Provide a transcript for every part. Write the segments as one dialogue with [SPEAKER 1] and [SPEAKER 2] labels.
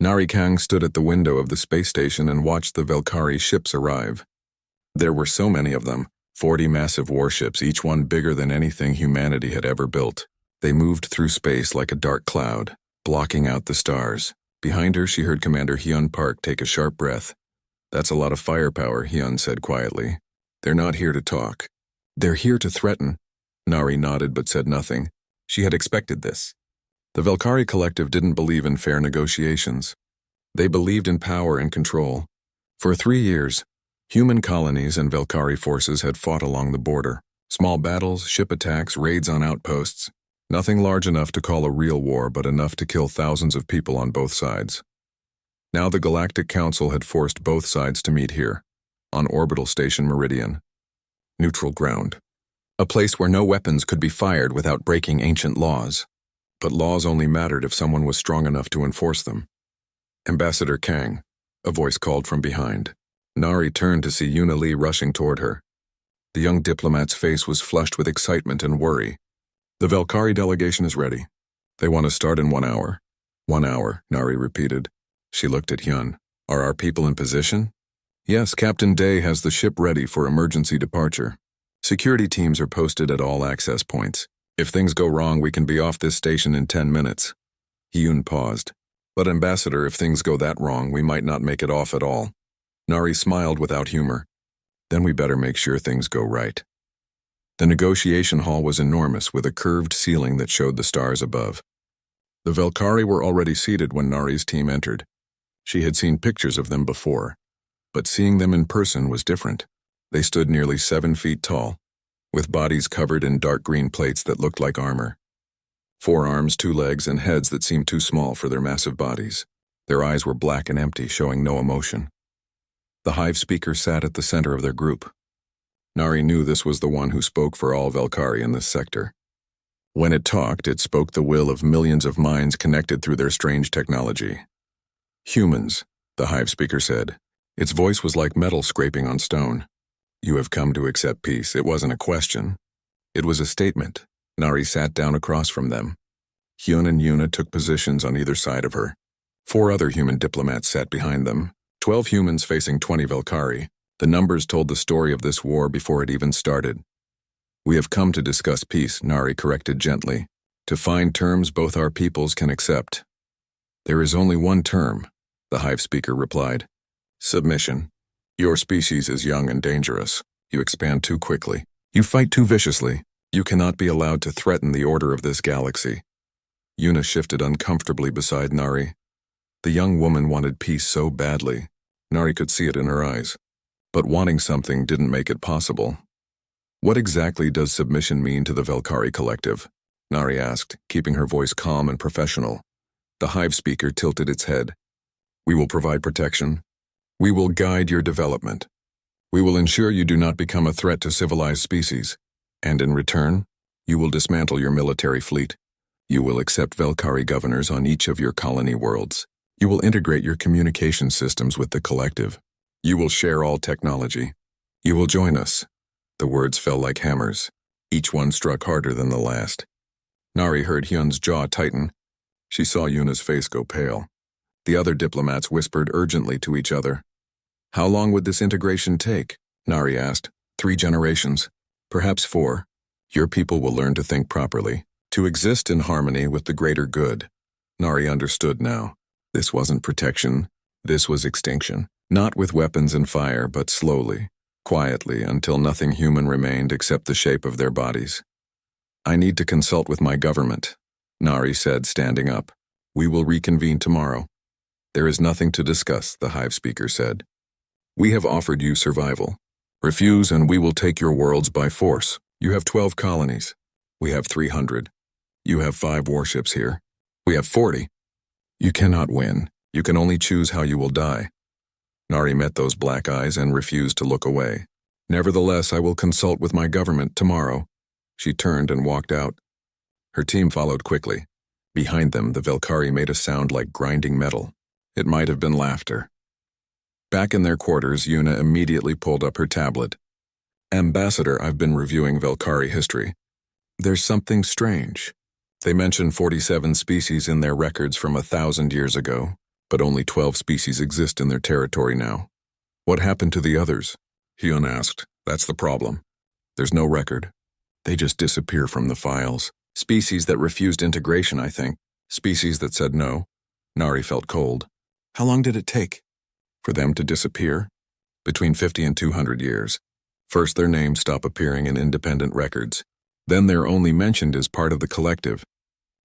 [SPEAKER 1] Narikang stood at the window of the space station and watched the Velkari ships arrive. There were so many of them, 40 massive warships, each one bigger than anything humanity had ever built. They moved through space like a dark cloud, blocking out the stars. Behind her, she heard Commander Hyun Park take a sharp breath. "That's a lot of firepower," Hyun said quietly. "They're not here to talk. They're here to threaten." Nari nodded but said nothing. She had expected this. The Velkari collective didn't believe in fair negotiations. They believed in power and control. For 3 years, human colonies and Velkari forces had fought along the border. Small battles, ship attacks, raids on outposts. Nothing large enough to call a real war, but enough to kill thousands of people on both sides. Now the Galactic Council had forced both sides to meet here, on Orbital Station Meridian. Neutral ground. A place where no weapons could be fired without breaking ancient laws. But laws only mattered if someone was strong enough to enforce them. "Ambassador Kang," a voice called from behind. Nari turned to see Yuna Lee rushing toward her. The young diplomat's face was flushed with excitement and worry. "The Velkari delegation is ready. They want to start in 1 hour." 1 hour, Nari repeated. She looked at Hyun. "Are our people in position?" "Yes, Captain Day has the ship ready for emergency departure. Security teams are posted at all access points. If things go wrong, we can be off this station in 10 minutes. Hyun paused. "But Ambassador, if things go that wrong, we might not make it off at all." Nari smiled without humor. "Then we better make sure things go right." The negotiation hall was enormous, with a curved ceiling that showed the stars above. The Velkari were already seated when Nari's team entered. She had seen pictures of them before, but seeing them in person was different. They stood nearly 7 feet tall, with bodies covered in dark green plates that looked like armor. 4 arms, 2 legs, and heads that seemed too small for their massive bodies. Their eyes were black and empty, showing no emotion. The hive speaker sat at the center of their group. Nari knew this was the one who spoke for all Velkari in this sector. When it talked, it spoke the will of millions of minds connected through their strange technology. "Humans," the hive speaker said. Its voice was like metal scraping on stone. "You have come to accept peace." It wasn't a question. It was a statement. Nari sat down across from them. Hyun and Yuna took positions on either side of her. 4 other human diplomats sat behind them. 12 humans facing 20 Velkari. The numbers told the story of this war before it even started. "We have come to discuss peace," Nari corrected gently. "To find terms both our peoples can accept." "There is only one term," the hive speaker replied. "Submission. Your species is young and dangerous. You expand too quickly. You fight too viciously. You cannot be allowed to threaten the order of this galaxy." Yuna shifted uncomfortably beside Nari. The young woman wanted peace so badly. Nari could see it in her eyes. But wanting something didn't make it possible. "What exactly does submission mean to the Velkari collective?" Nari asked, keeping her voice calm and professional. The hive speaker tilted its head. "We will provide protection. We will guide your development. We will ensure you do not become a threat to civilized species. And in return, you will dismantle your military fleet. You will accept Velkari governors on each of your colony worlds. You will integrate your communication systems with the collective. You will share all technology. You will join us." The words fell like hammers. Each one struck harder than the last. Nari heard Hyun's jaw tighten. She saw Yuna's face go pale. The other diplomats whispered urgently to each other. "How long would this integration take?" Nari asked. 3 generations. Perhaps 4. Your people will learn to think properly, to exist in harmony with the greater good. Nari understood now. This wasn't protection. This was extinction. Not with weapons and fire, but slowly, quietly, until nothing human remained except the shape of their bodies. "I need to consult with my government," Nari said, standing up. "We will reconvene tomorrow." "There is nothing to discuss," the hive speaker said. "We have offered you survival. Refuse and we will take your worlds by force. You have 12 colonies. We have 300. You have 5 warships here. We have 40. You cannot win. You can only choose how you will die." Nari met those black eyes and refused to look away. "Nevertheless, I will consult with my government tomorrow." She turned and walked out. Her team followed quickly. Behind them, the Velkari made a sound like grinding metal. It might have been laughter. Back in their quarters, Yuna immediately pulled up her tablet. "Ambassador, I've been reviewing Velkari history. There's something strange. They mention 47 species in their records from 1,000 years ago, but only 12 species exist in their territory now. What happened to the others? Hyun asked. That's the problem. There's no record. They just disappear from the files. Species that refused integration, I think. Species that said no. Nari felt cold. How long did it take? For them to disappear? Between 50 and 200 years. First, their names stop appearing in independent records. Then they're only mentioned as part of the collective.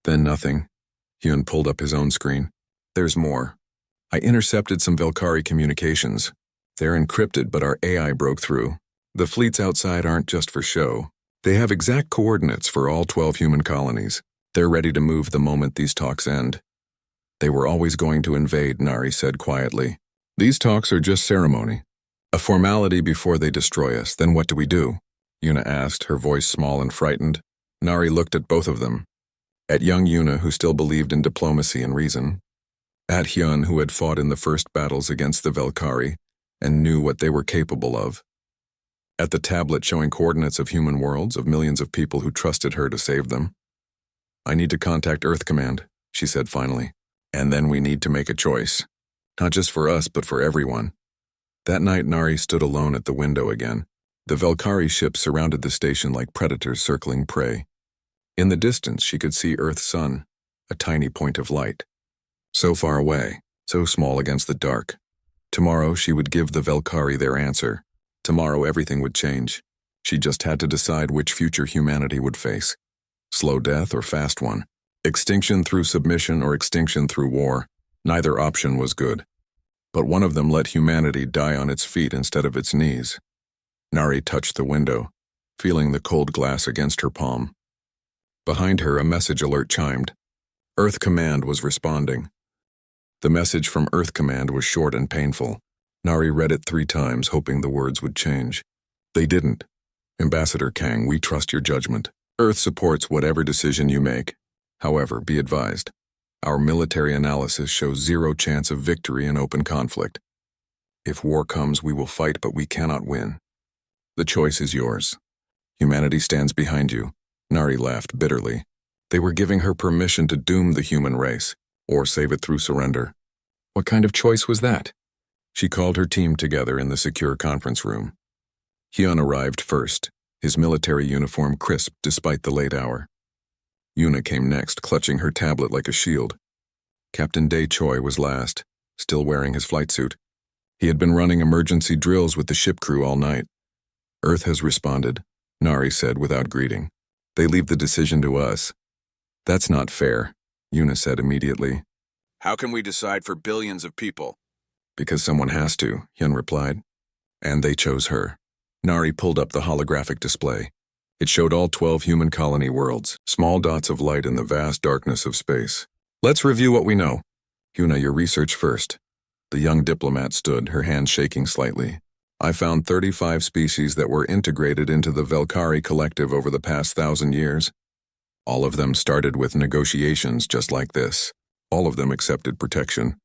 [SPEAKER 1] Then nothing. Hyun pulled up his own screen. There's more. I intercepted some Velkari communications. They're encrypted, but our AI broke through. The fleets outside aren't just for show. They have exact coordinates for all 12 human colonies. They're ready to move the moment these talks end. They were always going to invade, Nari said quietly. These talks are just ceremony. A formality before they destroy us. Then what do we do? Yuna asked, her voice small and frightened. Nari looked at both of them. At young Yuna, who still believed in diplomacy and reason. At Hyun, who had fought in the first battles against the Velkari and knew what they were capable of. At the tablet showing coordinates of human worlds, of millions of people who trusted her to save them. I need to contact Earth Command, she said finally. And then we need to make a choice. Not just for us, but for everyone. That night, Nari stood alone at the window again. The Velkari ships surrounded the station like predators circling prey. In the distance, she could see Earth's sun, a tiny point of light. So far away, so small against the dark. Tomorrow, she would give the Velkari their answer. Tomorrow, everything would change. She just had to decide which future humanity would face. Slow death or fast one. Extinction through submission or extinction through war. Neither option was good. But one of them let humanity die on its feet instead of its knees. Nari touched the window, feeling the cold glass against her palm. Behind her, a message alert chimed. Earth Command was responding. The message from Earth Command was short and painful. Nari read it 3 times, hoping the words would change. They didn't. Ambassador Kang, we trust your judgment. Earth supports whatever decision you make. However, be advised. Our military analysis shows 0 chance of victory in open conflict. If war comes, we will fight, but we cannot win. The choice is yours. Humanity stands behind you. Nari laughed bitterly. They were giving her permission to doom the human race, or save it through surrender. What kind of choice was that? She called her team together in the secure conference room. Hyun arrived first, his military uniform crisp despite the late hour. Yuna came next, clutching her tablet like a shield. Captain Dae Choi was last, still wearing his flight suit. He had been running emergency drills with the ship crew all night. Earth has responded, Nari said without greeting. They leave the decision to us. That's not fair, Yuna said immediately. How can we decide for billions of people? Because someone has to, Hyun replied. And they chose her. Nari pulled up the holographic display. It showed all 12 human colony worlds, small dots of light in the vast darkness of space. Let's review what we know. Yuna, your research first. The young diplomat stood, her hand shaking slightly. I found 35 species that were integrated into the Velkari collective over the past 1,000 years. All of them started with negotiations just like this. All of them accepted protection.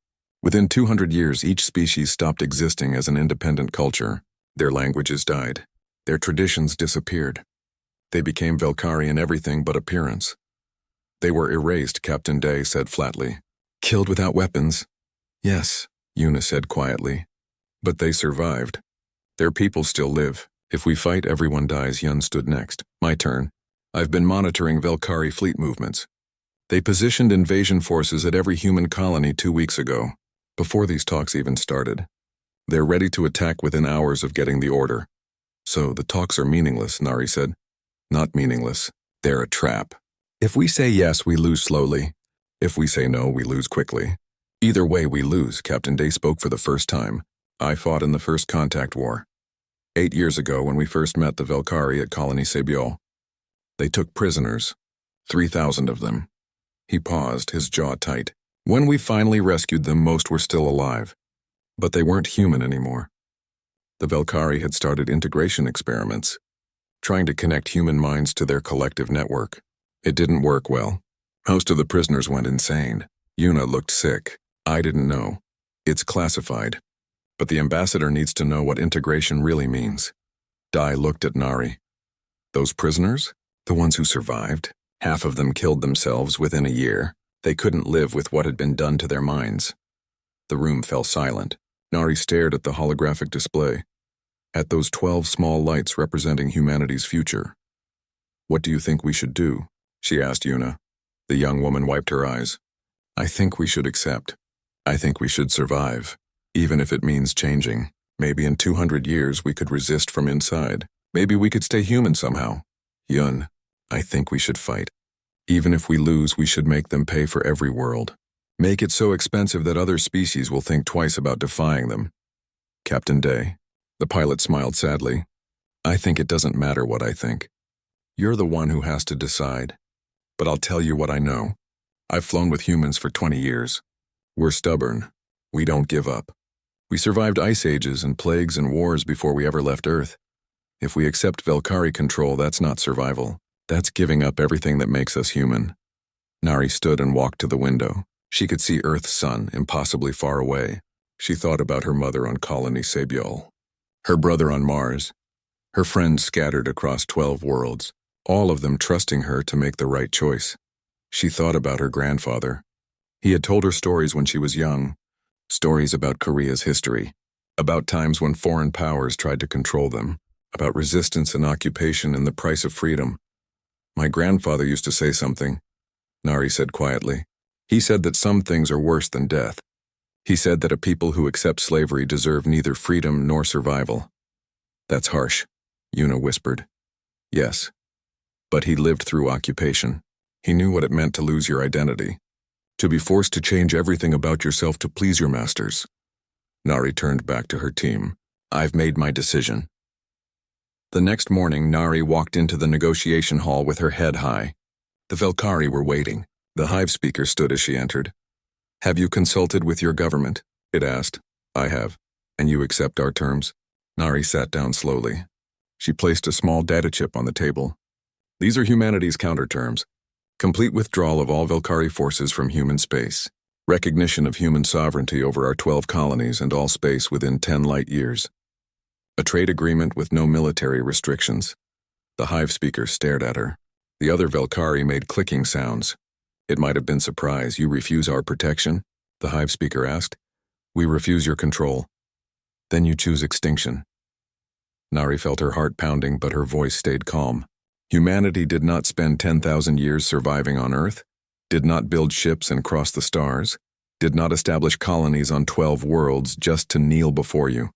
[SPEAKER 1] Within 200 years, each species stopped existing as an independent culture. Their languages died. Their traditions disappeared. They became Velkari in everything but appearance. They were erased, Captain Dae said flatly. Killed without weapons? Yes, Yuna said quietly. But they survived. Their people still live. If we fight, everyone dies, Hyun stood next. My turn. I've been monitoring Velkari fleet movements. They positioned invasion forces at every human colony 2 weeks ago, before these talks even started. They're ready to attack within hours of getting the order. So the talks are meaningless, Nari said. Not meaningless. They're a trap. If we say yes, we lose slowly. If we say no, we lose quickly. Either way, we lose, Captain Dae spoke for the first time. I fought in the first contact war. 8 years ago when we first met the Velkari at Colony Sebio. They took prisoners. 3,000 of them. He paused, his jaw tight. When we finally rescued them, most were still alive. But they weren't human anymore. The Velkari had started integration experiments, trying to connect human minds to their collective network. It didn't work well. Most of the prisoners went insane. Yuna looked sick. I didn't know. It's classified. But the ambassador needs to know what integration really means. Dai looked at Nari. Those prisoners? The ones who survived? Half of them killed themselves within a year. They couldn't live with what had been done to their minds. The room fell silent. Nari stared at the holographic display, at those 12 small lights representing humanity's future. "What do you think we should do?" she asked Yuna. The young woman wiped her eyes. "I think we should accept. I think we should survive, even if it means changing. Maybe in 200 years we could resist from inside. Maybe we could stay human somehow. Yun, I think we should fight. Even if we lose, we should make them pay for every world. Make it so expensive that other species will think twice about defying them." "Captain Day," the pilot smiled sadly, "I think it doesn't matter what I think. You're the one who has to decide. But I'll tell you what I know. I've flown with humans for 20 years. We're stubborn. We don't give up. We survived ice ages and plagues and wars before we ever left Earth. If we accept Velkari control, that's not survival. That's giving up everything that makes us human." Nari stood and walked to the window. She could see Earth's sun, impossibly far away. She thought about her mother on Colony Sabiol, her brother on Mars, her friends scattered across 12 worlds, all of them trusting her to make the right choice. She thought about her grandfather. He had told her stories when she was young, stories about Korea's history, about times when foreign powers tried to control them, about resistance and occupation and the price of freedom. "My grandfather used to say something," Nari said quietly. "He said that some things are worse than death. He said that a people who accept slavery deserve neither freedom nor survival." "That's harsh," Yuna whispered. "Yes. But he lived through occupation. He knew what it meant to lose your identity, to be forced to change everything about yourself to please your masters." Nari turned back to her team. "I've made my decision." The next morning, Nari walked into the negotiation hall with her head high. The Velkari were waiting. The hive speaker stood as she entered. "Have you consulted with your government?" it asked. "I have. And you accept our terms?" Nari sat down slowly. She placed a small data chip on the table. "These are humanity's counterterms. Complete withdrawal of all Velkari forces from human space. Recognition of human sovereignty over our 12 colonies and all space within 10 light years. A trade agreement with no military restrictions." The hive speaker stared at her. The other Velkari made clicking sounds. "It might have been surprise. You refuse our protection?" the hive speaker asked. "We refuse your control. Then you choose extinction." Nari felt her heart pounding, but her voice stayed calm. Humanity did not spend 10,000 years surviving on Earth, did not build ships and cross the stars, did not establish colonies on 12 worlds just to kneel before you.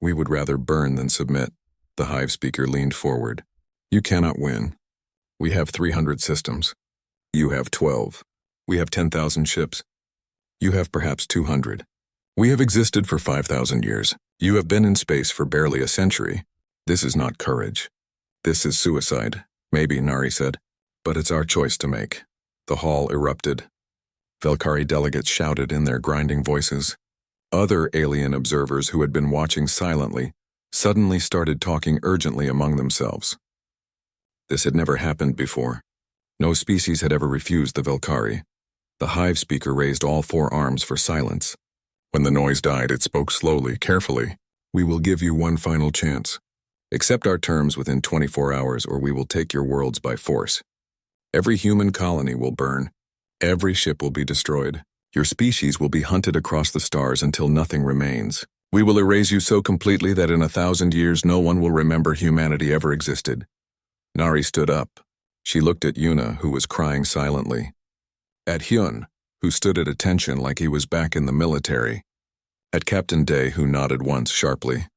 [SPEAKER 1] "We would rather burn than submit." The hive speaker leaned forward. "You cannot win. We have 300 systems. You have 12. We have 10,000 ships. You have perhaps 200. We have existed for 5,000 years. You have been in space for barely a century. This is not courage. This is suicide." "Maybe," Nari said. "But it's our choice to make." The hall erupted. Velkari delegates shouted in their grinding voices. Other alien observers who had been watching silently suddenly started talking urgently among themselves. This had never happened before. No species had ever refused the Velkari. The hive speaker raised all 4 arms for silence. When the noise died, it spoke slowly, carefully. "We will give you one final chance. Accept our terms within 24 hours or we will take your worlds by force. Every human colony will burn. Every ship will be destroyed. Your species will be hunted across the stars until nothing remains. We will erase you so completely that in 1,000 years no one will remember humanity ever existed." Nari stood up. She looked at Yuna, who was crying silently. At Hyun, who stood at attention like he was back in the military. At Captain Day, who nodded once sharply.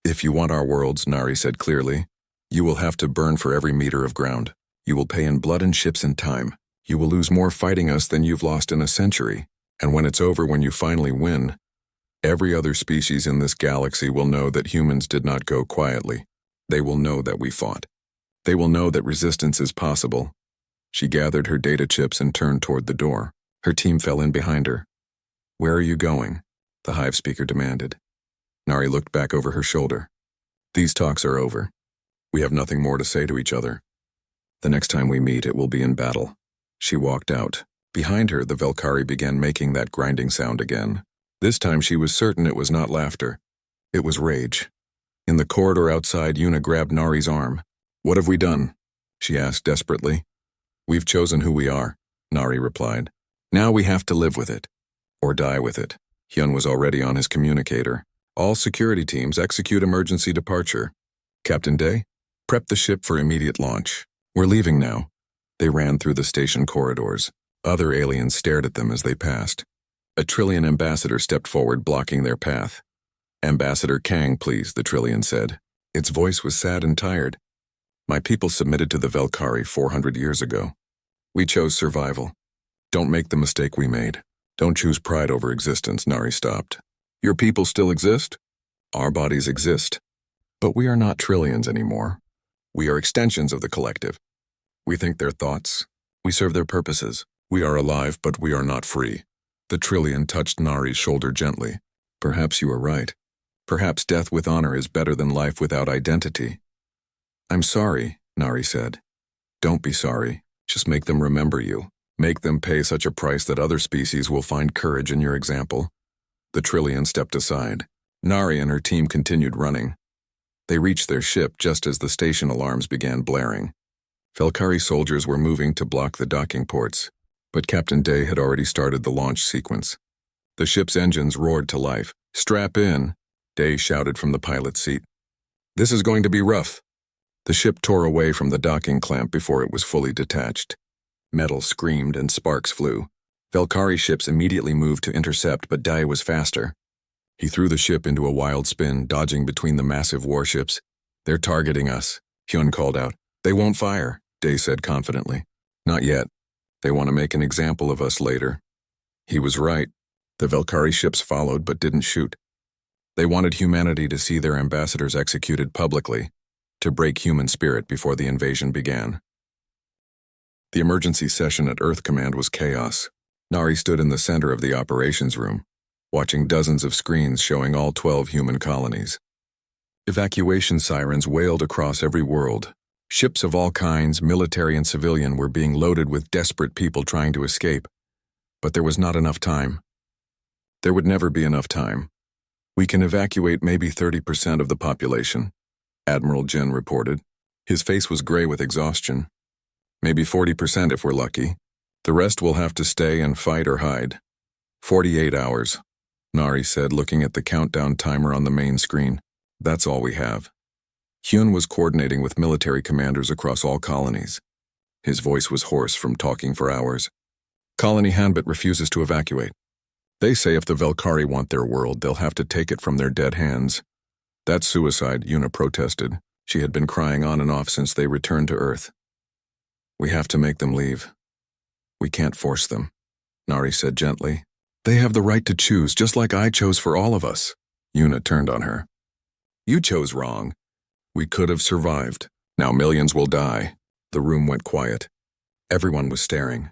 [SPEAKER 1] "If you want our worlds," Nari said clearly, "you will have to burn for every meter of ground. You will pay in blood and ships and time. You will lose more fighting us than you've lost in a century. And when it's over, when you finally win, every other species in this galaxy will know that humans did not go quietly. They will know that we fought. They will know that resistance is possible." She gathered her data chips and turned toward the door. Her team fell in behind her. "Where are you going?" the hive speaker demanded. Nari looked back over her shoulder. "These talks are over. We have nothing more to say to each other. The next time we meet, it will be in battle." She walked out. Behind her, the Velkari began making that grinding sound again. This time she was certain it was not laughter. It was rage. In the corridor outside, Yuna grabbed Nari's arm. "What have we done?" she asked desperately. "We've chosen who we are," Nari replied. "Now we have to live with it. Or die with it." Hyun was already on his communicator. All security teams execute emergency departure. Captain Day, prep the ship for immediate launch. We're leaving now. They ran through the station corridors. Other aliens stared at them as they passed. A Trillian ambassador stepped forward, blocking their path. Ambassador Kang, please, the Trillian said. Its voice was sad and tired. My people submitted to the Velkari 400 years ago. We chose survival. Don't make the mistake we made. Don't choose pride over existence, Nari stopped. Your people still exist? Our bodies exist. But we are not Trillians anymore. We are extensions of the collective. We think their thoughts. We serve their purposes. We are alive, but we are not free. The Trillian touched Nari's shoulder gently. Perhaps you are right. Perhaps death with honor is better than life without identity. I'm sorry, Nari said. Don't be sorry. Just make them remember you. Make them pay such a price that other species will find courage in your example. The Trillian stepped aside. Nari and her team continued running. They reached their ship just as the station alarms began blaring. Velkari soldiers were moving to block the docking ports, but Captain Day had already started the launch sequence. The ship's engines roared to life. Strap in, Day shouted from the pilot's seat. This is going to be rough. The ship tore away from the docking clamp before it was fully detached. Metal screamed and sparks flew. Velkari ships immediately moved to intercept, but Day was faster. He threw the ship into a wild spin, dodging between the massive warships. They're targeting us, Hyun called out. They won't fire, Day said confidently. Not yet. They want to make an example of us later. He was right. The Velkari ships followed but didn't shoot. They wanted humanity to see their ambassadors executed publicly, to break human spirit before the invasion began. The emergency session at Earth Command was chaos. Nari stood in the center of the operations room, watching dozens of screens showing all 12 human colonies. Evacuation sirens wailed across every world. Ships of all kinds, military and civilian, were being loaded with desperate people trying to escape. But there was not enough time. There would never be enough time. We can evacuate maybe 30% of the population, Admiral Jin reported. His face was gray with exhaustion. Maybe 40% if we're lucky. The rest will have to stay and fight or hide. 48 hours, Nari said, looking at the countdown timer on the main screen. That's all we have. Hyun was coordinating with military commanders across all colonies. His voice was hoarse from talking for hours. Colony Hanbit refuses to evacuate. They say if the Velkari want their world, they'll have to take it from their dead hands. That's suicide, Yuna protested. She had been crying on and off since they returned to Earth. We have to make them leave. We can't force them, Nari said gently. They have the right to choose, just like I chose for all of us. Yuna turned on her. You chose wrong. We could have survived. Now millions will die. The room went quiet. Everyone was staring.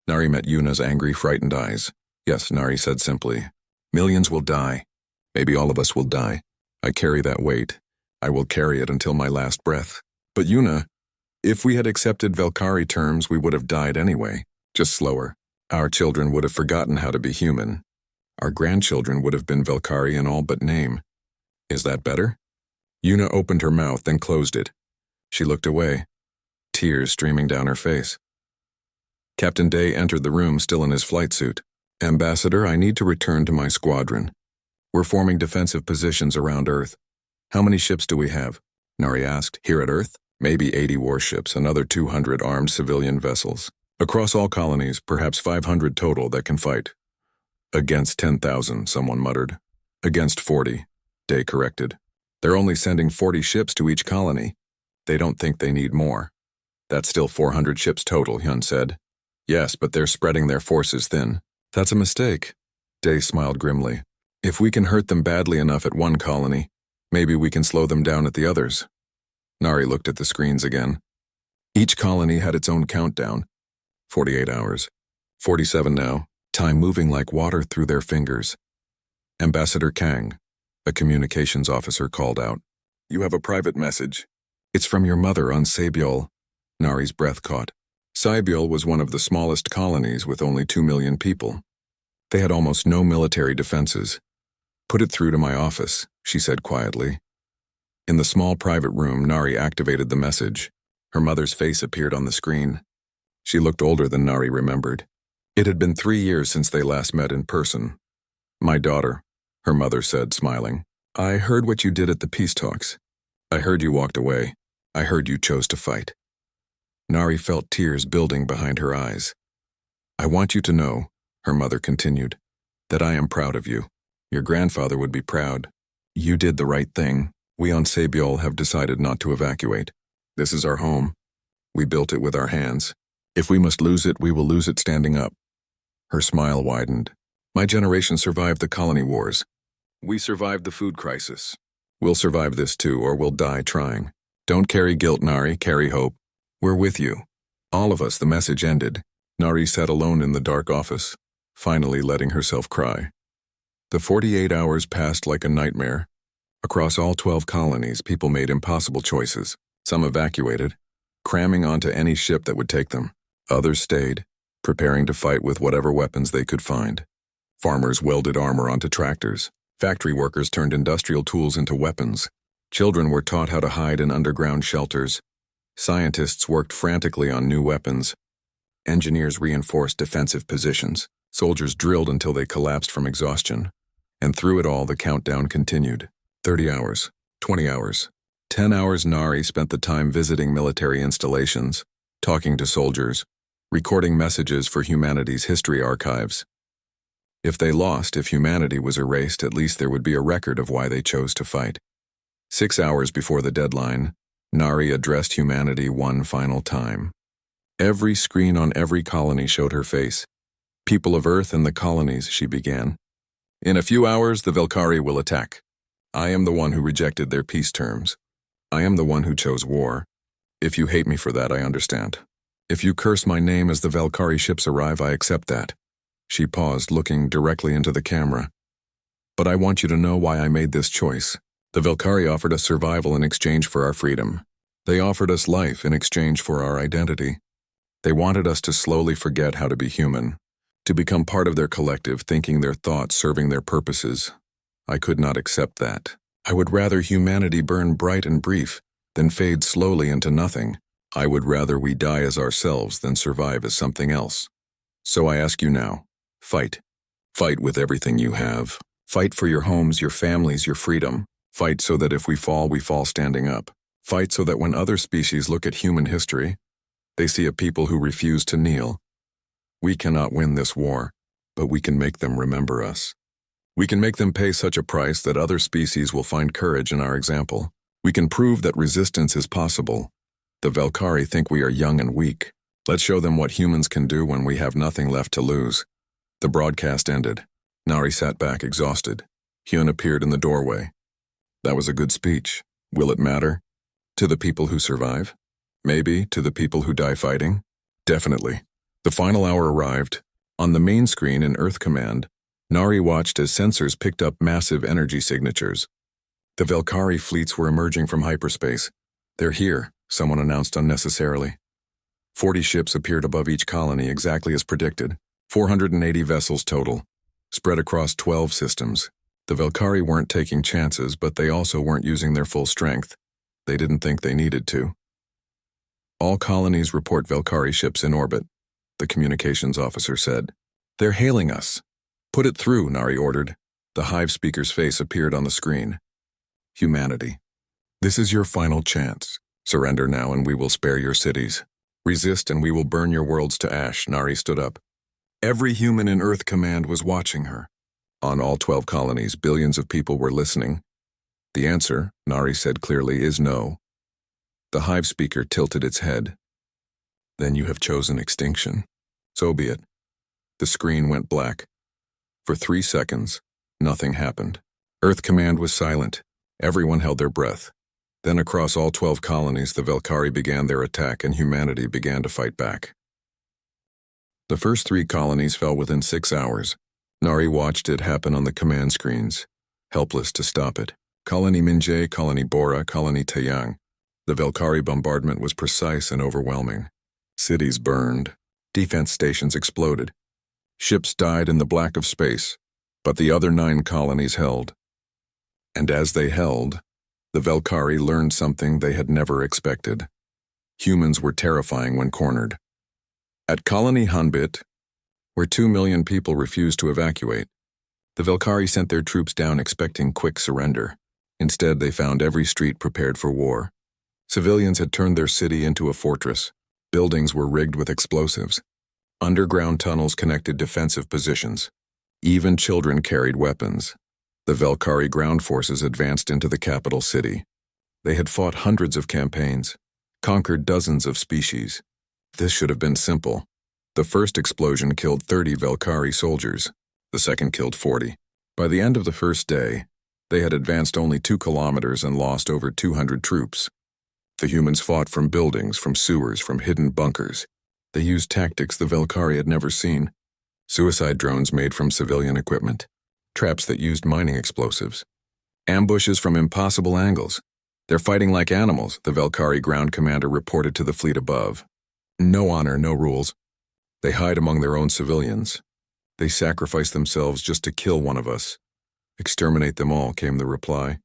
[SPEAKER 1] Nari met Yuna's angry, frightened eyes. Yes, Nari said simply. Millions will die. Maybe all of us will die. I carry that weight. I will carry it until my last breath. But Yuna, if we had accepted Velkari terms, we would have died anyway, just slower. Our children would have forgotten how to be human. Our grandchildren would have been Velkari in all but name. Is that better? Yuna opened her mouth, then closed it. She looked away, tears streaming down her face. Captain Day entered the room, still in his flight suit. Ambassador, I need to return to my squadron. We're forming defensive positions around Earth. How many ships do we have? Nari asked. Here at Earth? Maybe 80 warships, another 200 armed civilian vessels. Across all colonies, perhaps 500 total that can fight. Against 10,000, someone muttered. Against 40, Day corrected. They're only sending 40 ships to each colony. They don't think they need more. That's still 400 ships total, Hyun said. Yes, but they're spreading their forces thin. That's a mistake. Day smiled grimly. If we can hurt them badly enough at one colony, maybe we can slow them down at the others. Nari looked at the screens again. Each colony had its own countdown. 48 hours. 47 now, time moving like water through their fingers. Ambassador Kang, a communications officer, called out. You have a private message. It's from your mother on Sabyol. Nari's breath caught. Sabyol was one of the smallest colonies with only 2 million people. They had almost no military defenses. Put it through to my office, she said quietly. In the small private room, Nari activated the message. Her mother's face appeared on the screen. She looked older than Nari remembered. It had been 3 years since they last met in person. My daughter, her mother said, smiling. I heard what you did at the peace talks. I heard you walked away. I heard you chose to fight. Nari felt tears building behind her eyes. I want you to know, her mother continued, that I am proud of you. Your grandfather would be proud. You did the right thing. We on Sabiol have decided not to evacuate. This is our home. We built it with our hands. If we must lose it, we will lose it standing up. Her smile widened. My generation survived the colony wars. We survived the food crisis. We'll survive this too, or we'll die trying. Don't carry guilt, Nari, carry hope. We're with you. All of us. The message ended. Nari sat alone in the dark office, finally letting herself cry. The 48 hours passed like a nightmare. Across all 12 colonies, people made impossible choices. Some evacuated, cramming onto any ship that would take them. Others stayed, preparing to fight with whatever weapons they could find. Farmers welded armor onto tractors. Factory workers turned industrial tools into weapons. Children were taught how to hide in underground shelters. Scientists worked frantically on new weapons. Engineers reinforced defensive positions. Soldiers drilled until they collapsed from exhaustion. And through it all, the countdown continued. 30 hours, 20 hours, 10 hours. Nari spent the time visiting military installations, talking to soldiers, recording messages for humanity's history archives. If they lost, if humanity was erased, at least there would be a record of why they chose to fight. 6 hours before the deadline, Nari addressed humanity one final time. Every screen on every colony showed her face. People of Earth and the colonies, she began. In a few hours, the Velkhari will attack. I am the one who rejected their peace terms. I am the one who chose war. If you hate me for that, I understand. If you curse my name as the Velkhari ships arrive, I accept that. She paused, looking directly into the camera. But I want you to know why I made this choice. The Velkhari offered us survival in exchange for our freedom. They offered us life in exchange for our identity. They wanted us to slowly forget how to be human, to become part of their collective, thinking their thoughts, serving their purposes. I could not accept that. I would rather humanity burn bright and brief than fade slowly into nothing. I would rather we die as ourselves than survive as something else. So I ask you now, fight. Fight with everything you have. Fight for your homes, your families, your freedom. Fight so that if we fall standing up. Fight so that when other species look at human history, they see a people who refuse to kneel. We cannot win this war, but we can make them remember us. We can make them pay such a price that other species will find courage in our example. We can prove that resistance is possible. The Velkhari think we are young and weak. Let's show them what humans can do when we have nothing left to lose. The broadcast ended. Nari sat back, exhausted. Hyun appeared in the doorway. That was a good speech. Will it matter? To the people who survive? Maybe to the people who die fighting? Definitely. The final hour arrived. On the main screen in Earth Command, Nari watched as sensors picked up massive energy signatures. The Velkhari fleets were emerging from hyperspace. They're here, someone announced unnecessarily. 40 ships appeared above each colony, exactly as predicted. 480 vessels total, spread across 12 systems. The Velkhari weren't taking chances, but they also weren't using their full strength. They didn't think they needed to. All colonies report Velkhari ships in orbit, the communications officer said. They're hailing us. Put it through, Nari ordered. The hive speaker's face appeared on the screen. Humanity. This is your final chance. Surrender now and we will spare your cities. Resist and we will burn your worlds to ash. Nari stood up. Every human in Earth Command was watching her. On all 12 colonies, billions of people were listening. The answer, Nari said clearly, is no. The hive speaker tilted its head. Then you have chosen extinction. So be it. The screen went black. For 3 seconds, nothing happened. Earth Command was silent. Everyone held their breath. Then across all 12 colonies, the Velkhari began their attack and humanity began to fight back. The first 3 colonies fell within 6 hours. Nari watched it happen on the command screens, helpless to stop it. Colony Minjae, Colony Bora, Colony Taeyang. The Velkhari bombardment was precise and overwhelming. Cities burned. Defense stations exploded. Ships died in the black of space, but the other 9 colonies held. And as they held, the Velkhari learned something they had never expected. Humans were terrifying when cornered. At Colony Hanbit, where 2 million people refused to evacuate, The Velkhari sent their troops down expecting quick surrender. Instead, they found every street prepared for war. Civilians had turned their city into a fortress. Buildings were rigged with explosives. Underground tunnels connected defensive positions. Even children carried weapons. The Velkhari ground forces advanced into the capital city. They had fought hundreds of campaigns, conquered dozens of species. This should have been simple. The first explosion killed 30 Velkhari soldiers. The second killed 40. By the end of the first day, they had advanced only 2 kilometers and lost over 200 troops. The humans fought from buildings, from sewers, from hidden bunkers. They used tactics the Velkhari had never seen. Suicide drones made from civilian equipment. Traps that used mining explosives. Ambushes from impossible angles. They're fighting like animals, the Velkhari ground commander reported to the fleet above. No honor, no rules. They hide among their own civilians. They sacrifice themselves just to kill one of us. Exterminate them all, came the reply.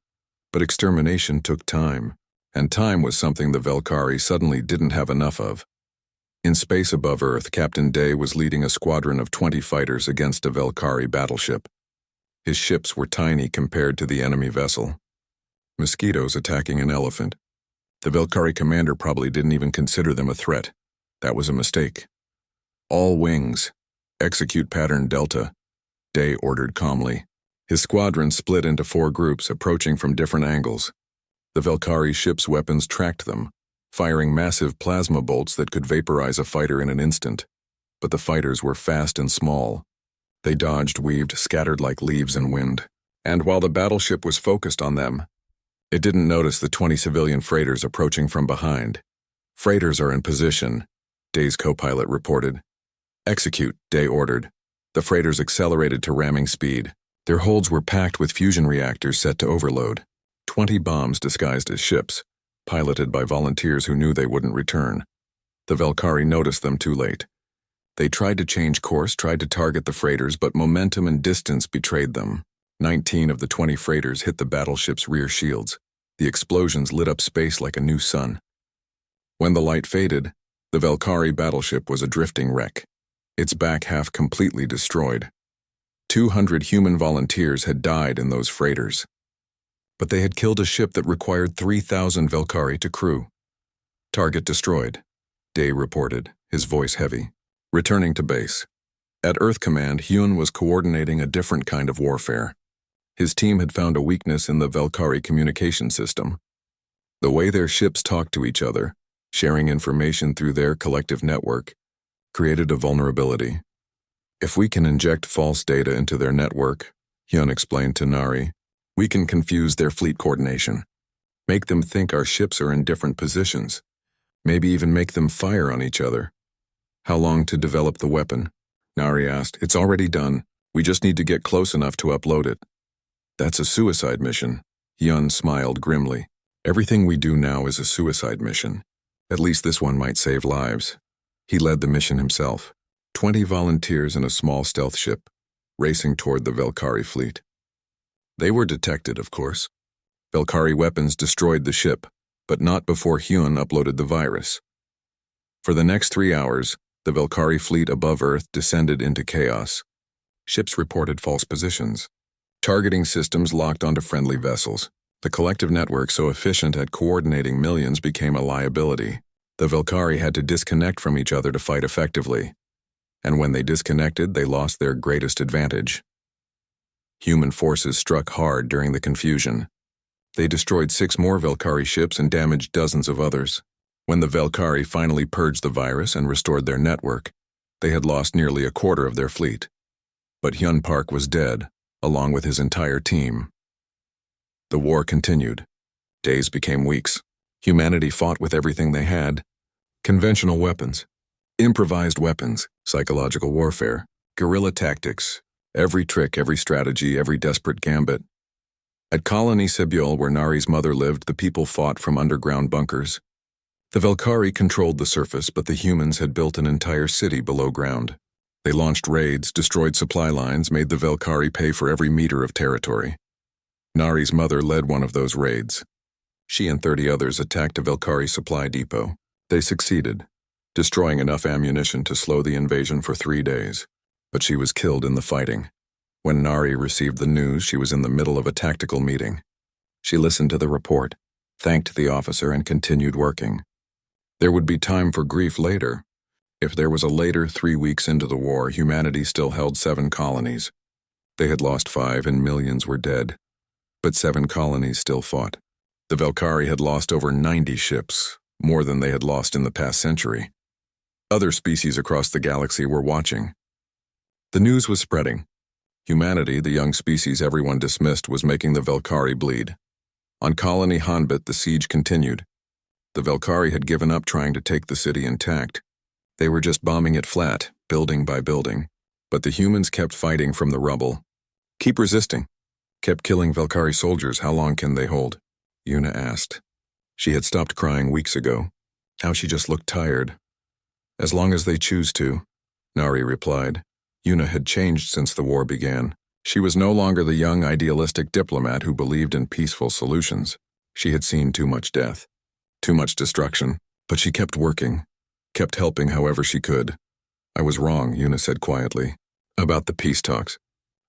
[SPEAKER 1] But extermination took time, and time was something the Velkhari suddenly didn't have enough of. In space above Earth, Captain Day was leading a squadron of 20 fighters against a Velkhari battleship. His ships were tiny compared to the enemy vessel. Mosquitoes attacking an elephant. The Velkhari commander probably didn't even consider them a threat. That was a mistake. All wings. Execute pattern Delta, Day ordered calmly. His squadron split into 4 groups, approaching from different angles. The Velkhari ship's weapons tracked them, firing massive plasma bolts that could vaporize a fighter in an instant. But the fighters were fast and small. They dodged, weaved, scattered like leaves in wind. And while the battleship was focused on them, it didn't notice the 20 civilian freighters approaching from behind. Freighters are in position, Day's co-pilot reported. Execute, Day ordered. The freighters accelerated to ramming speed. Their holds were packed with fusion reactors set to overload. 20 bombs disguised as ships, piloted by volunteers who knew they wouldn't return. The Velkhari noticed them too late. They tried to change course, tried to target the freighters, but momentum and distance betrayed them. 19 of the 20 freighters hit the battleship's rear shields. The explosions lit up space like a new sun. When the light faded, the Velkhari battleship was a drifting wreck. Its back half completely destroyed. 200 human volunteers had died in those freighters. But they had killed a ship that required 3,000 Velkhari to crew. Target destroyed, Day reported, his voice heavy. Returning to base. At Earth Command, Hyun was coordinating a different kind of warfare. His team had found a weakness in the Velkhari communication system. The way their ships talked to each other, sharing information through their collective network, created a vulnerability. If we can inject false data into their network, Hyun explained to Nari, we can confuse their fleet coordination. Make them think our ships are in different positions. Maybe even make them fire on each other. How long to develop the weapon? Nari asked. It's already done. We just need to get close enough to upload it. That's a suicide mission. Hyun smiled grimly. Everything we do now is a suicide mission. At least this one might save lives. He led the mission himself. 20 volunteers in a small stealth ship, racing toward the Velkhari fleet. They were detected, of course. Velkhari weapons destroyed the ship, but not before Hyun uploaded the virus. For the next 3 hours, the Velkhari fleet above Earth descended into chaos. Ships reported false positions. Targeting systems locked onto friendly vessels. The collective network so efficient at coordinating millions became a liability. The Velkhari had to disconnect from each other to fight effectively. And when they disconnected, they lost their greatest advantage. Human forces struck hard during the confusion. They destroyed 6 more Velkhari ships and damaged dozens of others. When the Velkhari finally purged the virus and restored their network, they had lost nearly a quarter of their fleet. But Hyun Park was dead, along with his entire team. The war continued. Days became weeks. Humanity fought with everything they had. Conventional weapons, improvised weapons, psychological warfare, guerrilla tactics, every trick, every strategy, every desperate gambit. At Colony Sibyul, where Nari's mother lived, the people fought from underground bunkers. The Velkhari controlled the surface, but the humans had built an entire city below ground. They launched raids, destroyed supply lines, made the Velkhari pay for every meter of territory. Nari's mother led one of those raids. She and 30 others attacked a Velkhari supply depot. They succeeded, destroying enough ammunition to slow the invasion for 3 days, but she was killed in the fighting. When Nari received the news, she was in the middle of a tactical meeting. She listened to the report, thanked the officer, and continued working. There would be time for grief later. If there was a later 3 weeks into the war, humanity still held 7 colonies. They had lost 5 and millions were dead. But 7 colonies still fought. The Velkhari had lost over 90 ships, more than they had lost in the past century. Other species across the galaxy were watching. The news was spreading. Humanity, the young species everyone dismissed, was making the Velkhari bleed. On Colony Hanbit, the siege continued. The Velkhari had given up trying to take the city intact. They were just bombing it flat, building by building. But the humans kept fighting from the rubble. Keep resisting. Kept killing Velkhari soldiers. How long can they hold? Yuna asked. She had stopped crying weeks ago. Now she just looked tired. As long as they choose to, Nari replied. Yuna had changed since the war began. She was no longer the young idealistic diplomat who believed in peaceful solutions. She had seen too much death, too much destruction, but she kept working, kept helping however she could. I was wrong, Yuna said quietly, about the peace talks.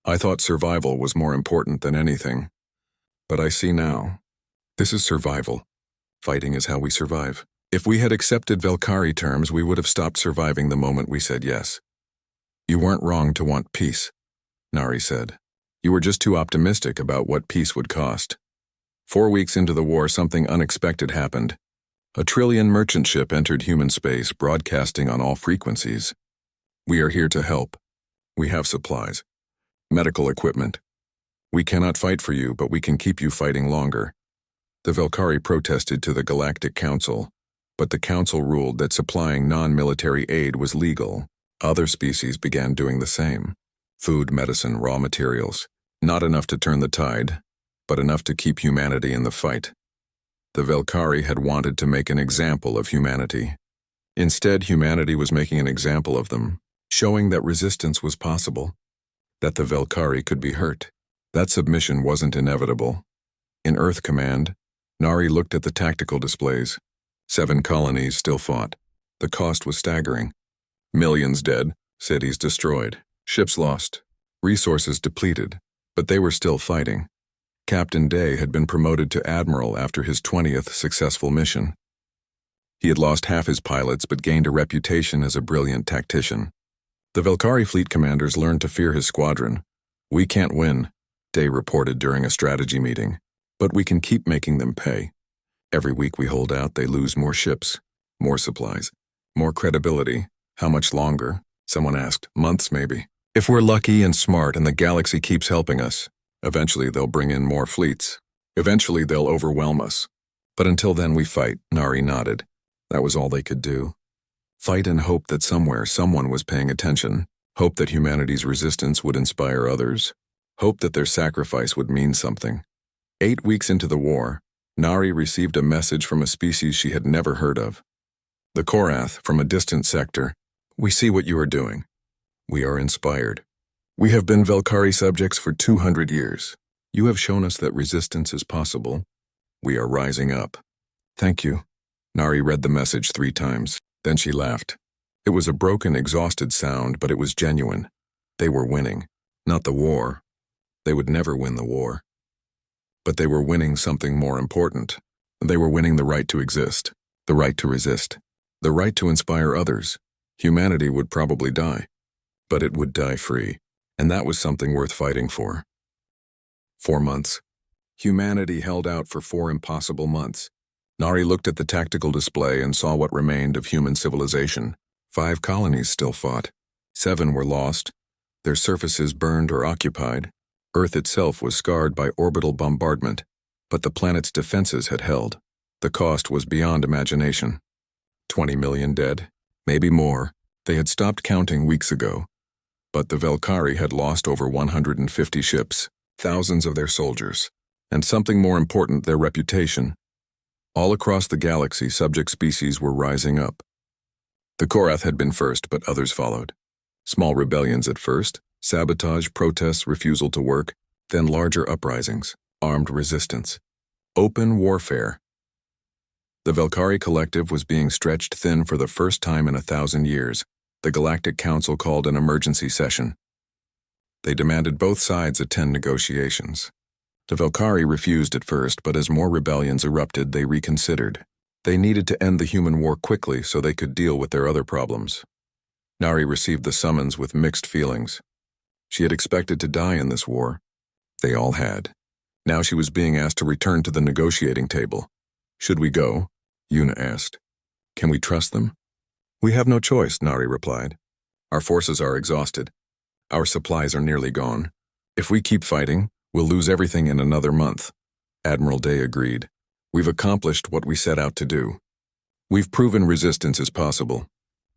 [SPEAKER 1] I thought survival was more important than anything. But I see now. This is survival. Fighting is how we survive. If we had accepted Velkhari terms, we would have stopped surviving the moment we said yes. You weren't wrong to want peace, Nari said. You were just too optimistic about what peace would cost. 4 weeks into the war, something unexpected happened. A trillion merchant ship entered human space, broadcasting on all frequencies. We are here to help. We have supplies. Medical equipment. We cannot fight for you, but we can keep you fighting longer. The Velkhari protested to the Galactic Council, but the Council ruled that supplying non-military aid was legal. Other species began doing the same. Food, medicine, raw materials. Not enough to turn the tide, but enough to keep humanity in the fight. The Velkhari had wanted to make an example of humanity. Instead, humanity was making an example of them, showing that resistance was possible, that the Velkhari could be hurt. That submission wasn't inevitable. In Earth Command, Nari looked at the tactical displays. 7 colonies still fought. The cost was staggering. Millions dead, cities destroyed, ships lost, resources depleted, but they were still fighting. Captain Day had been promoted to Admiral after his 20th successful mission. He had lost half his pilots but gained a reputation as a brilliant tactician. The Velkhari fleet commanders learned to fear his squadron. We can't win, Day reported during a strategy meeting, but we can keep making them pay. Every week we hold out, they lose more ships, more supplies, more credibility. How much longer? Someone asked. Months, maybe. If we're lucky and smart and the galaxy keeps helping us, eventually they'll bring in more fleets. Eventually they'll overwhelm us. But until then we fight, Nari nodded. That was all they could do. Fight and hope that somewhere someone was paying attention. Hope that humanity's resistance would inspire others. Hope that their sacrifice would mean something. 8 weeks into the war, Nari received a message from a species she had never heard of. The Korath, from a distant sector. We see what you are doing. We are inspired. We have been Velkhari subjects for 200 years. You have shown us that resistance is possible. We are rising up. Thank you. Nari read the message 3 times. Then she laughed. It was a broken, exhausted sound, but it was genuine. They were winning. Not the war. They would never win the war. But they were winning something more important. They were winning the right to exist, the right to resist, the right to inspire others. Humanity would probably die, but it would die free, and that was something worth fighting for. 4 months. Humanity held out for 4 impossible months. Nari looked at the tactical display and saw what remained of human civilization. 5 colonies still fought. 7 were lost, their surfaces burned or occupied. Earth itself was scarred by orbital bombardment, but the planet's defenses had held. The cost was beyond imagination. 20 million dead, maybe more. They had stopped counting weeks ago. But the Velkhari had lost over 150 ships, thousands of their soldiers, and something more important, their reputation. All across the galaxy, subject species were rising up. The Korath had been first, but others followed. Small rebellions at first, sabotage, protests, refusal to work, then larger uprisings, armed resistance. Open warfare. The Velkhari collective was being stretched thin for the first time in 1,000 years. The Galactic Council called an emergency session. They demanded both sides attend negotiations. The Velkari refused at first, but as more rebellions erupted, they reconsidered. They needed to end the human war quickly so they could deal with their other problems. Nari received the summons with mixed feelings. She had expected to die in this war. They all had. Now she was being asked to return to the negotiating table. Should we go? Yuna asked. Can we trust them? We have no choice, Nari replied. Our forces are exhausted. Our supplies are nearly gone. If we keep fighting, we'll lose everything in another month. Admiral Day agreed. We've accomplished what we set out to do. We've proven resistance is possible.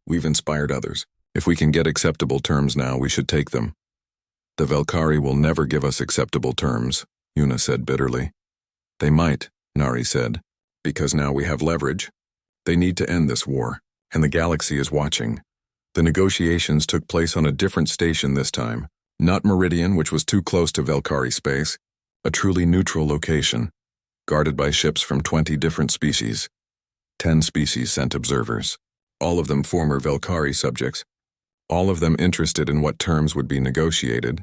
[SPEAKER 1] We've inspired others. If we can get acceptable terms now, we should take them. The Velkari will never give us acceptable terms, Yuna said bitterly. They might, Nari said, because now we have leverage. They need to end this war, and the galaxy is watching. The negotiations took place on a different station this time, not Meridian, which was too close to Velkari space, a truly neutral location, guarded by ships from 20 different species. 10 species sent observers, all of them former Velkari subjects, all of them interested in what terms would be negotiated.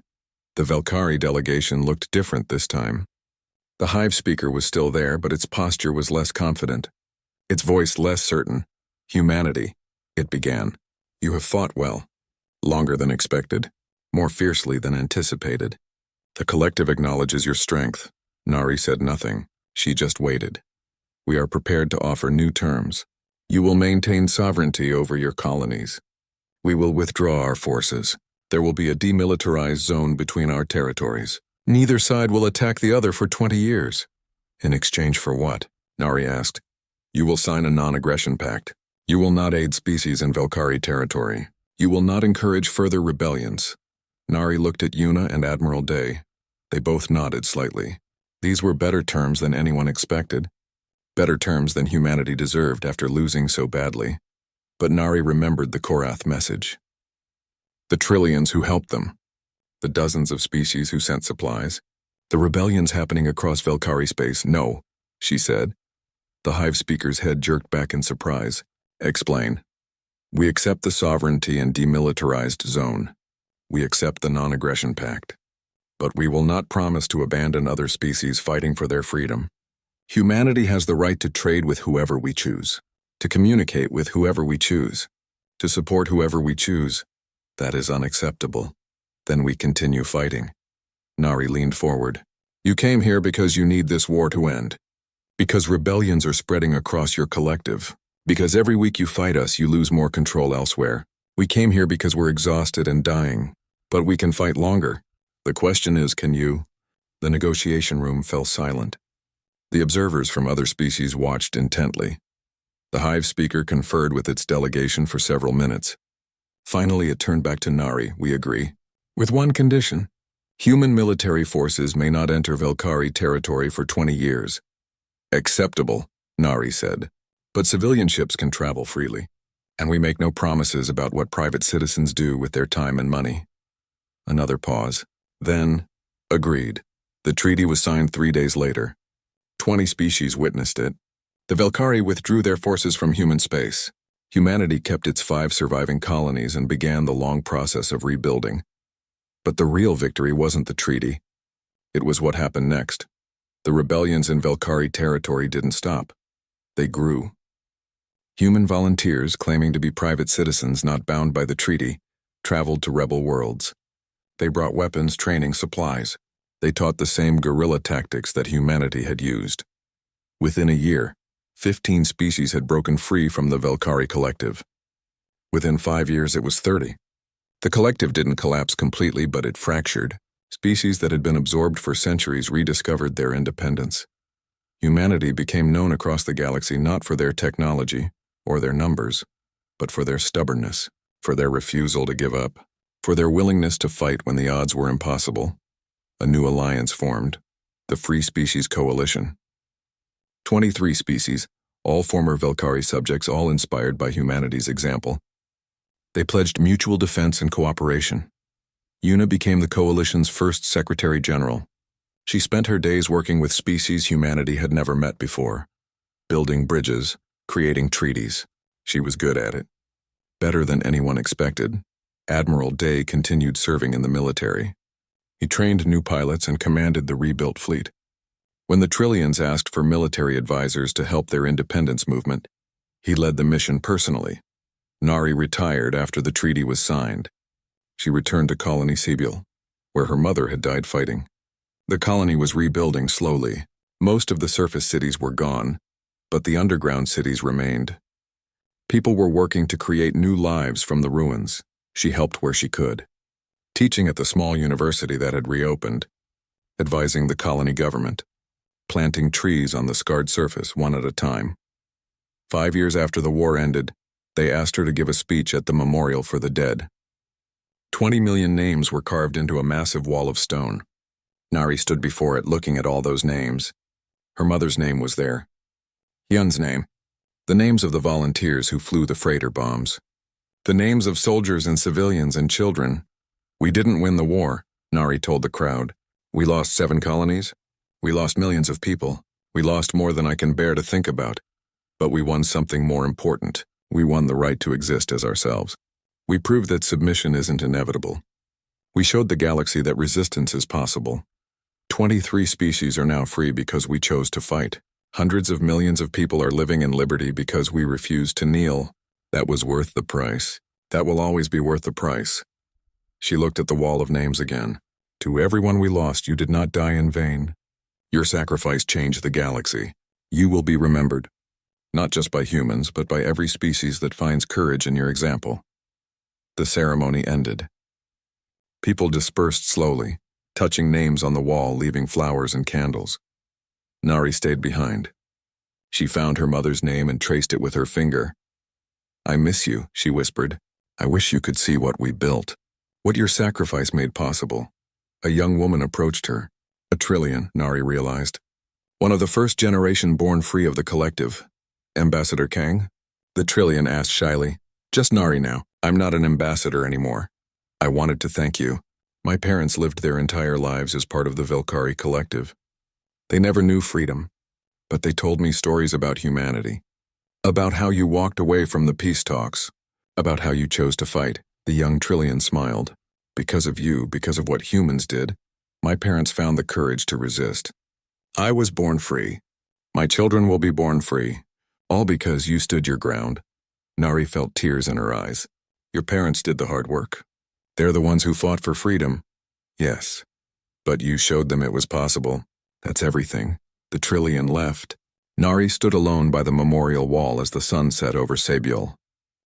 [SPEAKER 1] The Velkari delegation looked different this time. The hive speaker was still there, but its posture was less confident, its voice less certain. Humanity, it began. You have fought well, longer than expected, more fiercely than anticipated. The collective acknowledges your strength. Nari said nothing. She just waited. We are prepared to offer new terms. You will maintain sovereignty over your colonies. We will withdraw our forces. There will be a demilitarized zone between our territories. Neither side will attack the other for 20 years. In exchange for what? Nari asked. You will sign a non-aggression pact. You will not aid species in Velkari territory. You will not encourage further rebellions. Nari looked at Yuna and Admiral Day. They both nodded slightly. These were better terms than anyone expected. Better terms than humanity deserved after losing so badly. But Nari remembered the Korath message. The trillions who helped them. The dozens of species who sent supplies. The rebellions happening across Velkari space. No, she said. The hive speaker's head jerked back in surprise. Explain. We accept the sovereignty and demilitarized zone. We accept the non-aggression pact. But we will not promise to abandon other species fighting for their freedom. Humanity has the right to trade with whoever we choose, to communicate with whoever we choose, to support whoever we choose. That is unacceptable. Then we continue fighting. Nari leaned forward. You came here because you need this war to end. Because rebellions are spreading across your collective. Because every week you fight us, you lose more control elsewhere. We came here because we're exhausted and dying. But we can fight longer. The question is, can you? The negotiation room fell silent. The observers from other species watched intently. The hive speaker conferred with its delegation for several minutes. Finally, it turned back to Nari, we agree. With one condition. Human military forces may not enter Velkari territory for 20 years. Acceptable, Nari said. But civilian ships can travel freely. And we make no promises about what private citizens do with their time and money. Another pause. Then, agreed. The treaty was signed 3 days later. 20 species witnessed it. The Velkari withdrew their forces from human space. Humanity kept its 5 surviving colonies and began the long process of rebuilding. But the real victory wasn't the treaty. It was what happened next. The rebellions in Velkari territory didn't stop. They grew. Human volunteers, claiming to be private citizens not bound by the treaty, traveled to rebel worlds. They brought weapons, training, supplies. They taught the same guerrilla tactics that humanity had used. Within a year, 15 species had broken free from the Velkari collective. Within 5 years, it was 30. The collective didn't collapse completely, but it fractured. Species that had been absorbed for centuries rediscovered their independence. Humanity became known across the galaxy not for their technology or their numbers, but for their stubbornness, for their refusal to give up, for their willingness to fight when the odds were impossible. A new alliance formed, the Free Species Coalition. 23 species, all former Velkari subjects, all inspired by humanity's example. They pledged mutual defense and cooperation. Yuna became the coalition's first Secretary General. She spent her days working with species humanity had never met before, building bridges, creating treaties. She was good at it. Better than anyone expected. Admiral Day continued serving in the military. He trained new pilots and commanded the rebuilt fleet. When the Trillions asked for military advisors to help their independence movement, he led the mission personally. Nari retired after the treaty was signed. She returned to Colony Sibyl, where her mother had died fighting. The colony was rebuilding slowly. Most of the surface cities were gone, but the underground cities remained. People were working to create new lives from the ruins. She helped where she could, teaching at the small university that had reopened, advising the colony government, planting trees on the scarred surface one at a time. 5 years after the war ended, they asked her to give a speech at the memorial for the dead. 20 million names were carved into a massive wall of stone. Nari stood before it looking at all those names. Her mother's name was there. Hyun's name. The names of the volunteers who flew the freighter bombs. The names of soldiers and civilians and children. We didn't win the war, Nari told the crowd. We lost 7 colonies. We lost millions of people. We lost more than I can bear to think about. But we won something more important. We won the right to exist as ourselves. We proved that submission isn't inevitable. We showed the galaxy that resistance is possible. 23 species are now free because we chose to fight. Hundreds of millions of people are living in liberty because we refused to kneel. That was worth the price. That will always be worth the price. She looked at the wall of names again. To everyone we lost, you did not die in vain. Your sacrifice changed the galaxy. You will be remembered. Not just by humans, but by every species that finds courage in your example. The ceremony ended. People dispersed slowly, touching names on the wall, leaving flowers and candles. Nari stayed behind. She found her mother's name and traced it with her finger. I miss you, she whispered. I wish you could see what we built. What your sacrifice made possible. A young woman approached her. A Trillion, Nari realized. One of the first generation born free of the collective. Ambassador Kang? The Trillion asked shyly. Just Nari now. I'm not an ambassador anymore. I wanted to thank you. My parents lived their entire lives as part of the Velkhari collective. They never knew freedom, but they told me stories about humanity. About how you walked away from the peace talks. About how you chose to fight. The young Trillion smiled. Because of you, because of what humans did, my parents found the courage to resist. I was born free. My children will be born free. All because you stood your ground. Nari felt tears in her eyes. Your parents did the hard work. They're the ones who fought for freedom. Yes. But you showed them it was possible. That's everything. The Trillion left. Nari stood alone by the memorial wall as the sun set over Sabiol.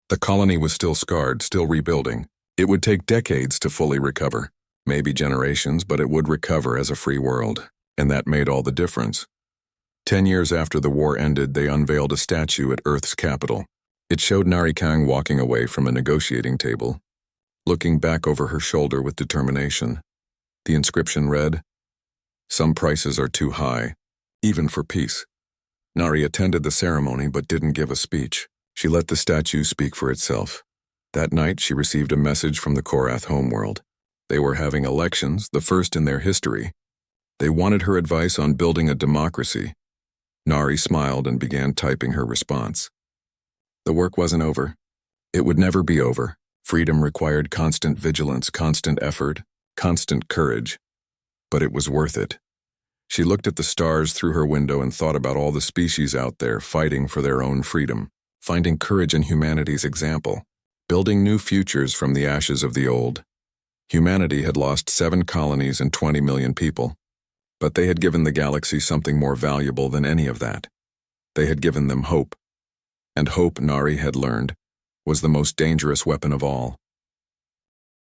[SPEAKER 1] The colony was still scarred, still rebuilding. It would take decades to fully recover. Maybe generations, but it would recover as a free world. And that made all the difference. 10 years after the war ended, they unveiled a statue at Earth's capital. It showed Nari Kang walking away from a negotiating table, looking back over her shoulder with determination. The inscription read, "Some prices are too high, even for peace." Nari attended the ceremony but didn't give a speech. She let the statue speak for itself. That night, she received a message from the Korath homeworld. They were having elections, the first in their history. They wanted her advice on building a democracy. Nari smiled and began typing her response. The work wasn't over. It would never be over. Freedom required constant vigilance, constant effort, constant courage. But it was worth it. She looked at the stars through her window and thought about all the species out there fighting for their own freedom, finding courage in humanity's example, building new futures from the ashes of the old. Humanity had lost 7 colonies and 20 million people. But they had given the galaxy something more valuable than any of that. They had given them hope. And hope, Nari had learned, was the most dangerous weapon of all.